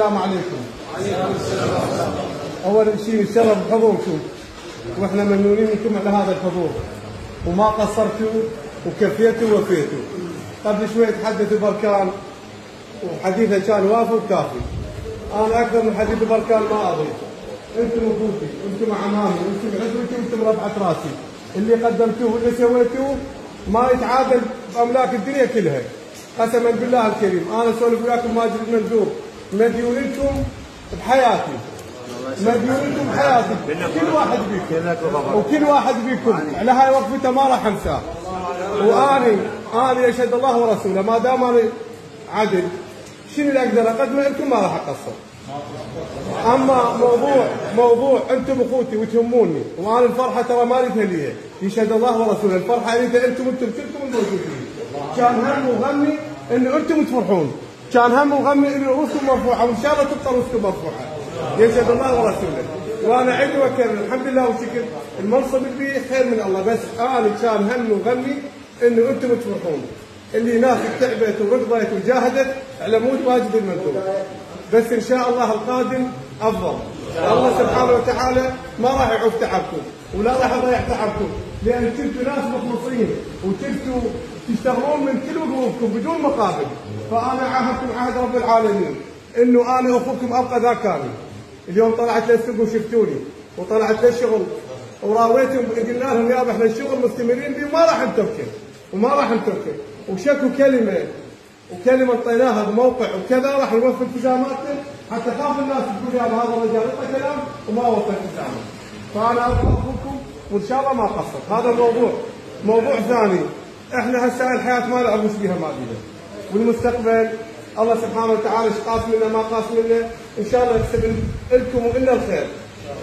السلام عليكم. أول شيء نتشرف بحضوركم وإحنا ممنونين منكم على هذا الحضور وما قصرتوا وكفيتوا ووفيتوا. قبل شوي تحدث بركان وحديثه كان وافي وكافي. أنا أكثر من حديث بركان ما أضيف. أنتم أخوتي، أنتم أعمامي، أنتم عزوتي، أنتم ربعة راسي. اللي قدمتوه واللي سويتوه ما يتعادل بأملاك الدنيا كلها. قسما بالله الكريم أنا أسولف وياكم ماجد المنذور، مديون لكم بحياتي. مديون لكم بحياتي، كل واحد بيكم وكل واحد بيكم على هاي وقفته ما راح انساه. واني يشهد الله ورسوله ما دام اني عدل شنو اللي اقدر اقدمه لكم ما راح اقصر. اما موضوع انتم اخوتي وتهموني، وانا الفرحه ترى ما اريدها لي، يشهد الله ورسوله الفرحه اريدها انتم كلكم الموجودين. كان هم وغمي انه انتم تفرحون، كان هم وغمي انه رؤوسكم مرفوعه وان شاء الله تبقى رؤوسكم مرفوعه. يشهد الله ورسوله. وانا عيد وكرر الحمد لله وشكر المنصب اللي خير من الله، بس انا كان هم وغمي انه انتم تفرحون. اللي ناس تعبت وركضت وجاهدت على مود ماجد المنذور. بس ان شاء الله القادم افضل. الله سبحانه وتعالى ما راح يعوف تعبكم ولا راح يضيع تعبكم، لان كنتوا ناس مخلصين وكنتوا تشتغلون من كل وقوفكم بدون مقابل. فانا عاهدتكم عهد رب العالمين انه انا اخوكم ابقى ذا كامل. اليوم طلعت للسوق وشفتوني وطلعت للشغل وراويتهم قلنا لهم يابا احنا الشغل مستمرين به وما راح نتركه وما راح نتركه، وشكوا كلمه انطيناها بموقع وكذا راح نوفي التزاماتنا حتى خاف الناس تقول يابا هذا الرجال يعطى كلام وما وفى التزامه. فانا ابقى اخوكم وان شاء الله ما قصر. هذا موضوع ثاني. احنا هسه الحياه ما نعرفش بها ما بيها، والمستقبل الله سبحانه وتعالى ايش قاس منا ما قاس منا، ان شاء الله يكتب لكم وإلنا الخير.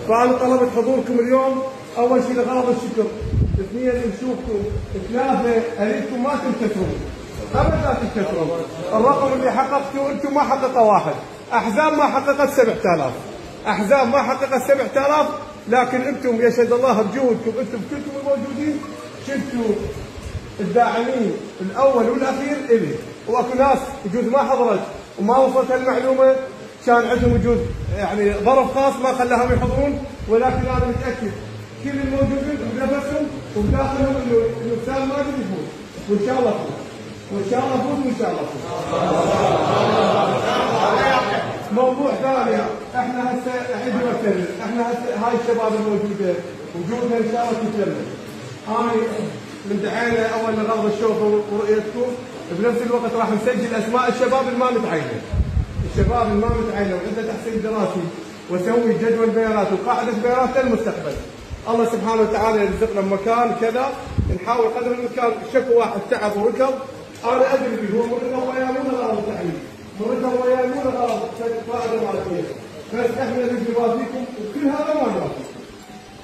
فانا طلبت حضوركم اليوم اول شيء لغرض الشكر، اثنين نشوفكم، ثلاثه اريدكم ما تنكسرون ابدا لا تنكسرون. الرقم اللي حققتوه انتم ما حققه واحد، احزاب ما حققت 7000، احزاب ما حققت 7000، لكن انتم يشهد الله بجهودكم انتم كلكم الموجودين شفتوا الداعمين الاول والاخير الي، واكو ناس يجوز ما حضرت وما وصلت المعلومه كان عندهم وجود يعني ظرف خاص ما خلاهم يحضرون، ولكن انا متاكد كل الموجودين بنفسهم وبداخلهم انه استاذ ماجد يفوز، وان شاء الله يفوز، وان شاء الله يفوز، وان شاء الله يفوز. موضوع ثاني، احنا هسه اعيد واكرر، احنا هسه هاي الشباب الموجوده وجودها ان شاء الله تكمل. انا من دعينا اول لغرض الشوف ورؤيتكم، بنفس الوقت راح نسجل اسماء الشباب اللي ما متعينه. الشباب اللي ما متعينه وعنده تحصيل دراسي وسوي جدول بيانات وقاعده بيانات للمستقبل. الله سبحانه وتعالى يرزقنا بمكان كذا، نحاول قدر الامكان. شكو واحد تعب وركض انا ادري فيه، هو مركض وياه مو لغرض التعليم، مركض وياه مو لغرض فائده ماليه، بس احنا نجي نوافيكم وكل هذا ما نوافيكم.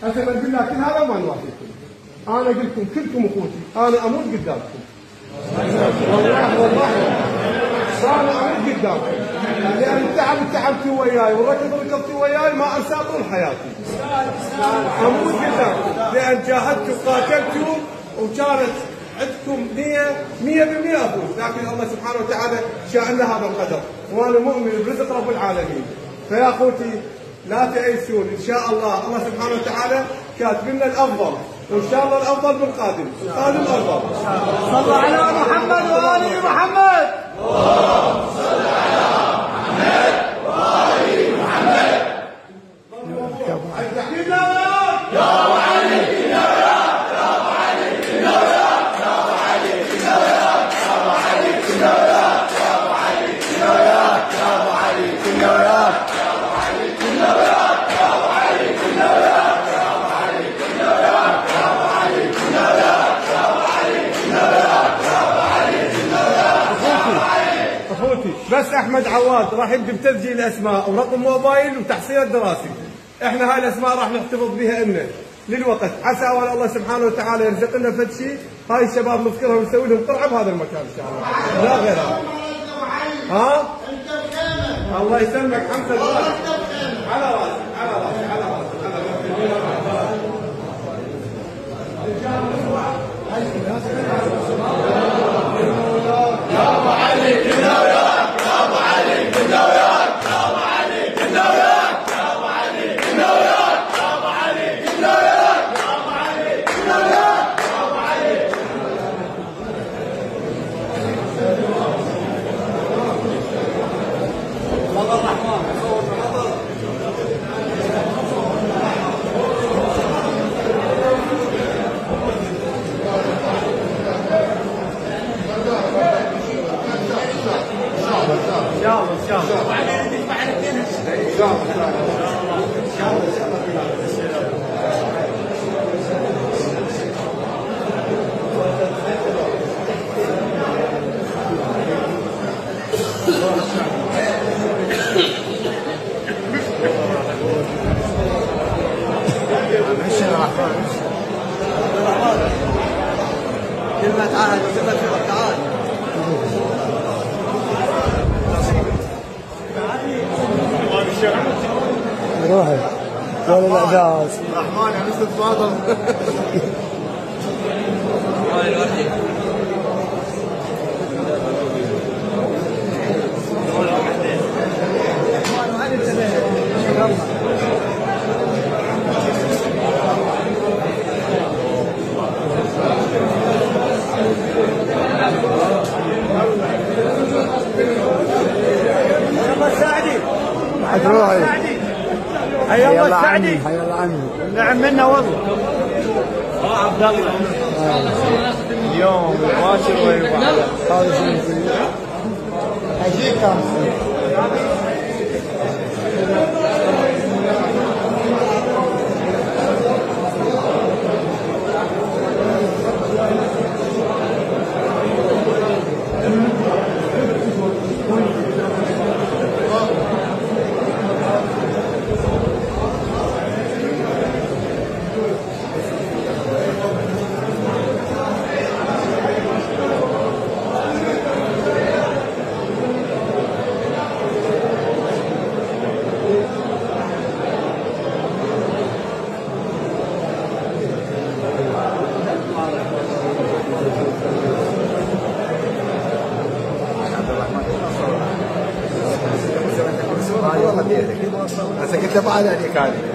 قسما بالله كل هذا ما نوافيكم. انا قلت لكم كلكم اخوتي، انا اموت قدامكم. والله انا اموت قدامكم، لان التعب تعبتوا وياي والركض ركضتوا وياي ما انساه طول حياتي. اموت قدامكم لان جاهدتوا وقاتلتوا وكانت عندكم نية 100% افوز، لكن الله سبحانه وتعالى شاء لنا هذا القدر، وانا مؤمن برزق رب العالمين. فيا اخوتي لا تيأسون، ان شاء الله سبحانه وتعالى كاتب لنا الافضل، وان شاء الله الافضل بالقادم، القادم افضل. صلوا على محمد وآل محمد. اللهم صل على محمد وآل محمد. يا وعليك بس احمد عواد راح يبدي بتسجيل الاسماء ورقم موبايل وتحصيل الدراسي. احنا هاي الاسماء راح نحتفظ بها لنا للوقت، عسى الله سبحانه وتعالى يرزق لنا فد شيء هاي الشباب نذكرهم ونسوي لهم قرعه بهذا المكان ان شاء الله، لا غيرها. ها؟ الله يسلمك حمزه على راسي على راسي على راسي يا ابو علي كناويات، يا ابو علي كناويات، يا ابو علي شاء الله. وبعدين ندفع على الدين ان شاء الله. كلمة عهد وكلمة تعال روحي ولا الأعداء الرحمن يا مستر تفضل روحي حيا الله السعدي حيا الله عمي نعم منا والله عبد الله اليوم الباشر ويربع هذا شنو اجيك هسه قلت له بعد عليك هذه